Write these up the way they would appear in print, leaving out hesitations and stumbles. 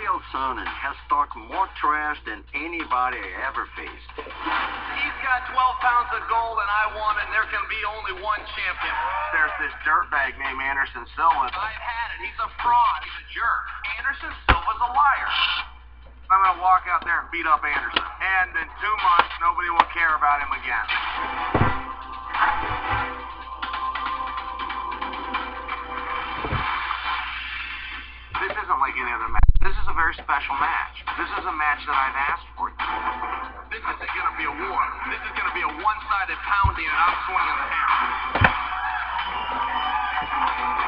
Chael Sonnen has talked more trash than anybody I ever faced. He's got 12 pounds of gold and I want it, and there can be only one champion. There's this dirtbag named Anderson Silva. I've had it. He's a fraud. He's a jerk. Anderson Silva's a liar. I'm going to walk out there and beat up Anderson. And in 2 months, nobody will care about him again. This isn't like any other match. This is a very special match. This is a match that I've asked for. This isn't going to be a war. This is going to be a one-sided pounding, and I'm swinging the hammer.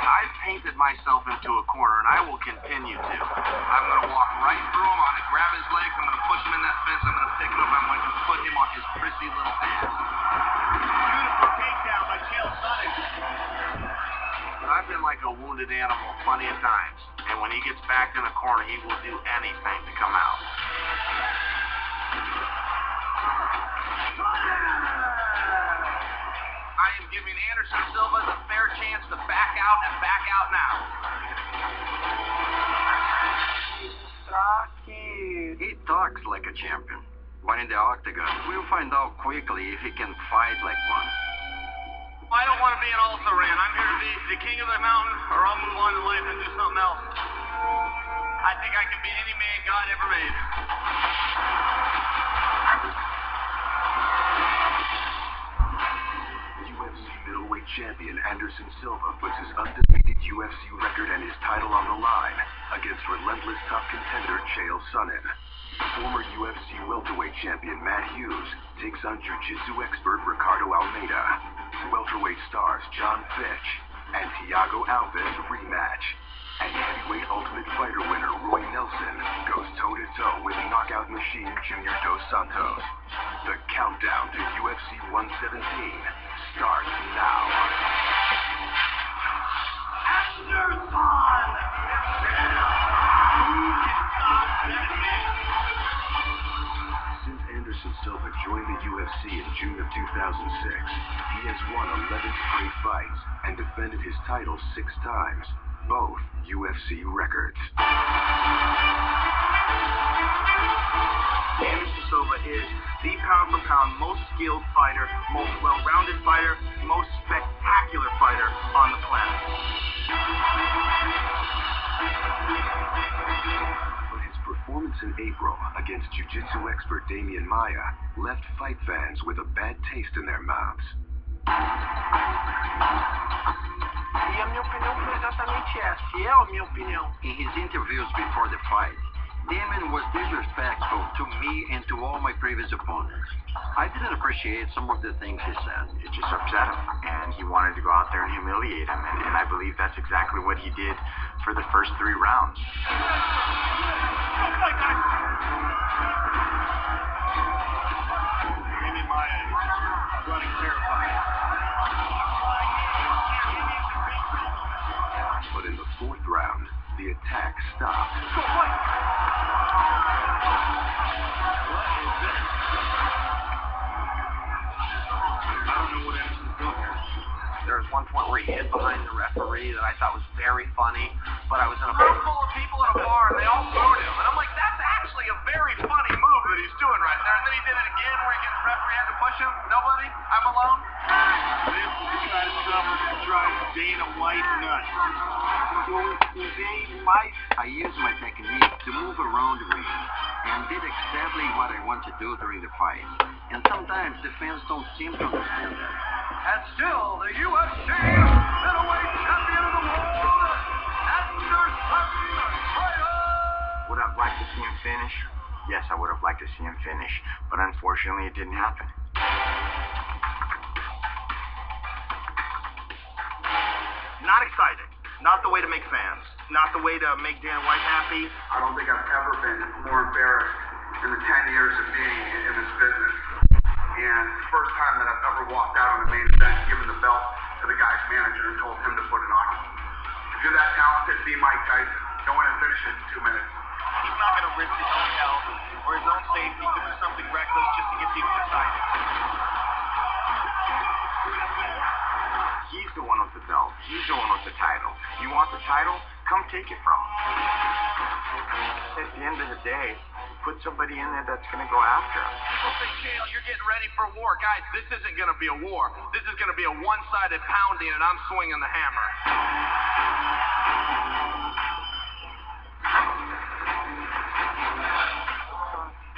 I've painted myself into a corner, and I will continue to. I'm going to walk right through him. I'm going to grab his legs. I'm going to push him in that fence. I'm going to pick him up. I'm going to put him on his prissy little ass. Beautiful takedown by Chael Sonnen. I've been like a wounded animal plenty of times, and when he gets backed in a corner, he will do anything to come out. I am giving Anderson Silva the fair chance to back out and back out now. He talks like a champion. But in the octagon, we'll find out quickly if he can fight like one. I don't want to be an also-ran. I'm here to be the king of the mountain, or I'll move on in life and do something else. I think I can beat any man God ever made. UFC middleweight champion Anderson Silva puts his undefeated UFC record and his title on the line against relentless top contender Chael Sonnen. Former UFC welterweight champion Matt Hughes takes on jiu-jitsu expert Ricardo Almeida. Welterweight stars John Fitch and Thiago Alves rematch. And heavyweight Ultimate Fighter winner Roy Nelson goes toe-to-toe with knockout machine Junior Dos Santos. The countdown to UFC 117 starts now. Anderson! Who can stop that man? Since Anderson Silva joined the UFC in June of 2006, he has won 11 straight fights and defended his title 6 times, both UFC records. Anderson Silva is the pound-for-pound most skilled fighter, most well-rounded fighter, most spectacular fighter on the planet. But his performance in April against jiu-jitsu expert Damian Maia left fight fans with a bad taste in their mouths. E a minha opinião foi exatamente essa. E é a minha opinião. In his interviews before the fight, Damon was disrespectful to me and to all my previous opponents. I didn't appreciate some of the things he said. It just upset him, and he wanted to go out there and humiliate him, and I believe that's exactly what he did for the first 3 rounds. Damian Maia is just running terrified. But in the 4th round, the attack stopped. What is this? I don't know what Anderson's doing here. There was one point where he hid behind the referee that I thought was very funny, but I was in a room full of people at a bar and they all booed him. And I'm like, that's actually a very funny move that he's doing right there. And then he did it again where the referee had to push him. Nobody? I'm alone? This is the kind of stuff that drives Dana White nuts. I used my technique to move around the ring and did exactly what I want to do during the fight. And sometimes the fans don't seem to understand that. And still, the UFC middleweight champion of the world, Anderson Silva. Would I have liked to see him finish? Yes, I would have liked to see him finish, but unfortunately it didn't happen. Not excited. Not the way to make fans. Not the way to make Dana White happy. I don't think I've ever been more embarrassed in the 10 years of being in this business. And the first time that I've ever walked out on the main event, given the belt to the guy's manager and told him to put it on. If you're that talented, be Mike Tyson. Go in and finish it in 2 minutes. He's not going to risk his own health or his own safety to do something reckless just to get people excited. He's the one with the belt. He's the one with the title. You want the title? Come take it from him. At the end of the day, put somebody in there that's going to go after him. People say, Chael, you're getting ready for war. Guys, this isn't going to be a war. This is going to be a one-sided pounding, and I'm swinging the hammer.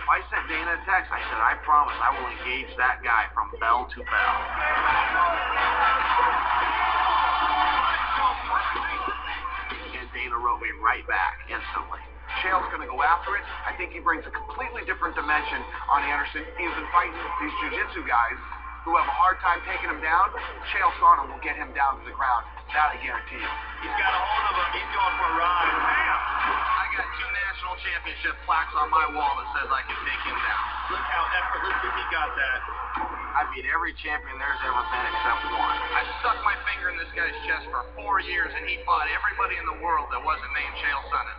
I sent Dana a text. I said, I promise I will engage that guy from bell to bell. And Dana wrote me right back instantly. Chael's going to go after it. I think he brings a completely different dimension on Anderson. He's been fighting these jiu-jitsu guys who have a hard time taking him down. Chael Sonnen will get him down to the ground. That I guarantee you. He's got a hold of him. He's going for a ride. Bam! I got 2 national championship plaques on my wall that says I can take him down. Look how effortlessly he got that. I beat every champion there's ever been except one. I stuck my finger in this guy's chest for 4 years, and he fought everybody in the world that wasn't named Chael Sonnen.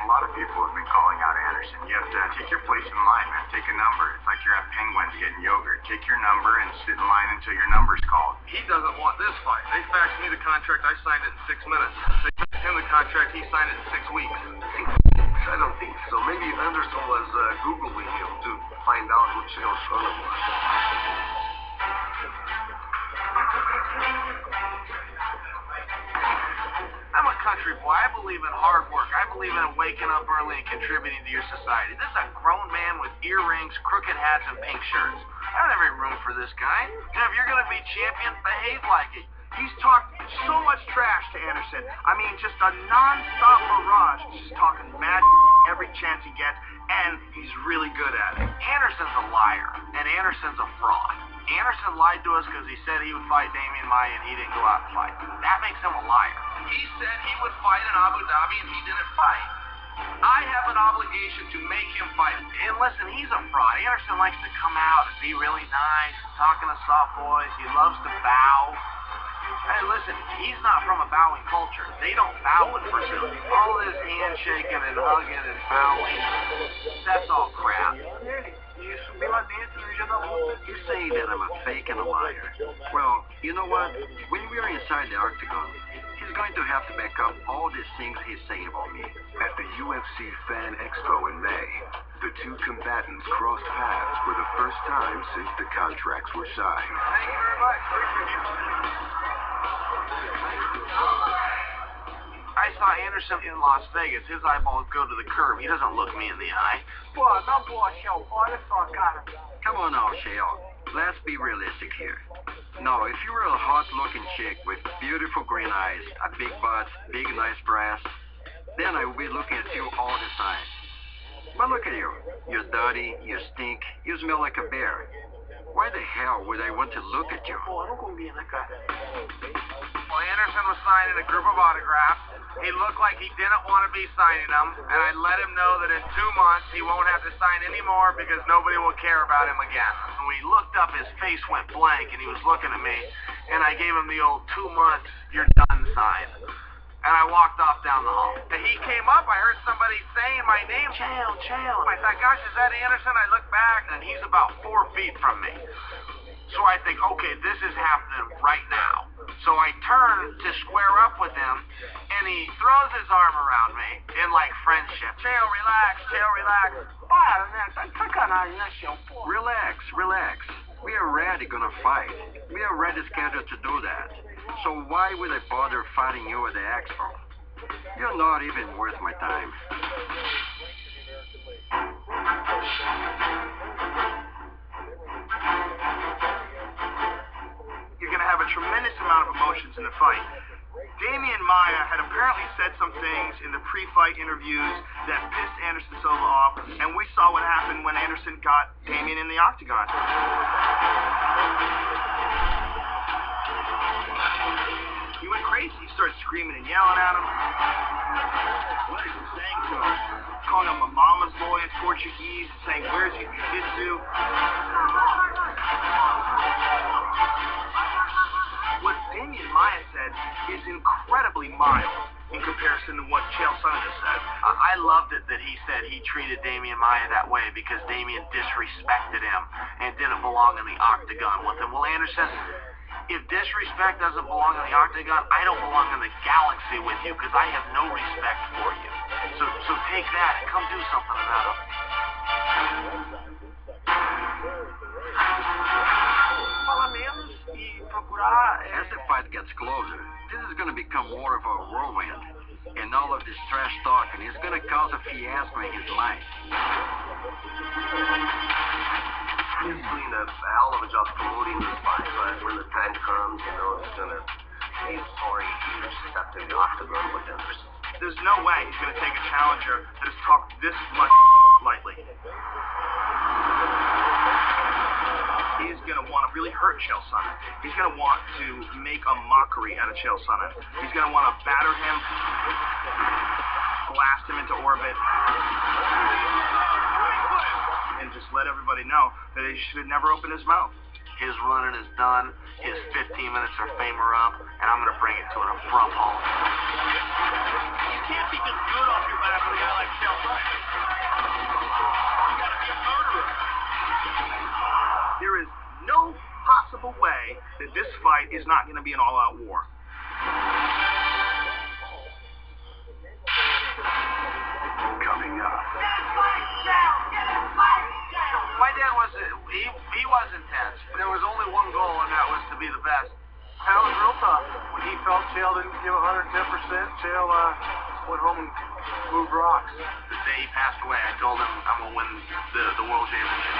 A lot of people have been calling out Anderson. You have to take your place in line, man. Take a number. It's like you're at Penguins getting yogurt. Take your number and sit in line until your number's called. He doesn't want this fight. They faxed me the contract. I signed it in 6 minutes. They faxed him the contract. He signed it in 6 weeks. I don't think so. Maybe Anderson was Googling him to find out who Chael Sonnen was. I'm a country boy. I believe in hard work. I believe in waking up early and contributing to your society. This is a grown man with earrings, crooked hats, and pink shirts. I don't have any room for this guy. And if you're going to be champion, behave like it. He's talked so much trash to Anderson. I mean, just a non-stop barrage. Just talking mad every chance he gets, and he's really good at it. Anderson's a liar, and Anderson's a fraud. Anderson lied to us because he said he would fight Damian Maia, and he didn't go out and fight. That makes him a liar. He said he would fight in Abu Dhabi, and he didn't fight. I have an obligation to make him fight. And listen, he's a fraud. Anderson likes to come out and be really nice, talking to soft boys. He loves to bow. Hey, listen, he's not from a bowing culture. They don't bow in Brazil. All this handshaking and hugging and bowing, that's all crap. You say that I'm a fake and a liar. Well, you know what? When we are inside the octagon, he's going to have to back up all these things he's saying about me. At the UFC Fan Expo in May, the two combatants crossed paths for the first time since the contracts were signed. Thank you very much. I saw Anderson in Las Vegas. His eyeballs go to the curb. He doesn't look me in the eye. Come on now, Chael. Let's be realistic here. No, if you were a hot-looking chick with beautiful green eyes, a big butt, big nice breasts, then I would be looking at you all the time. But look at you. You're dirty, you stink, you smell like a bear. Why the hell would I want to look at you? Well, Anderson was signing a group of autographs. He looked like he didn't want to be signing them, and I let him know that in 2 months he won't have to sign any more because nobody will care about him again. So he looked up, his face went blank, and he was looking at me, and I gave him the old 2 months, you're done sign. And I walked off down the hall. And he came up, I heard somebody saying my name, Chael, Chael. I thought, gosh, is that Anderson? I look back, and he's about 4 feet from me. So I think, okay, this is happening right now. So I turn to square up with him, and he throws his arm around me in like friendship. Chael, relax, Chael, relax. Relax, relax. We are already gonna fight. We are already scheduled to do that. So why would I bother fighting you at the expo? You're not even worth my time. You're going to have a tremendous amount of emotions in the fight. Damian Maia had apparently said some things in the pre-fight interviews that pissed Anderson Silva off, and we saw what happened when Anderson got Damian in the octagon. He went crazy. He started screaming and yelling at him. What is he saying to him? Calling him a mama's boy in Portuguese, saying, where's your jiu-jitsu? What Damian Maia said is incredibly mild in comparison to what Chael Sonnen just said. I loved it that he said he treated Damian Maia that way because Damian disrespected him and didn't belong in the octagon with him. Well, Anderson, If disrespect doesn't belong in the octagon, I don't belong in the galaxy with you because I have no respect for you. So take that and come do something about it. Fala menos e procurar. As the fight gets closer, this is going to become more of a whirlwind, and all of this trash talking is going to cause a fiasco in his mind. He's doing a hell of a job promoting this fight, but when the time comes, he's sorry he stepped in the octagon with Anderson. There's no way he's going to take a challenger that has talked this much lightly. He's going to want to really hurt Chael Sonnen. He's going to want to make a mockery out of Chael Sonnen. He's going to want to batter him, blast him into orbit, and just let everybody know that he should have never opened his mouth. His running is done. His 15 minutes of fame are up, and I'm going to bring it to an abrupt halt. You can't be just good off your back with a guy like Chael Sonnen. You got to be a murderer. There is no possible way that this fight is not going to be an all-out war. Coming up. My dad was, he was intense. There was only one goal, and that was to be the best. That was real tough. When he felt Chael didn't give 110%, Chael went home and moved rocks. The day he passed away, I told him I'm going to win the world championship.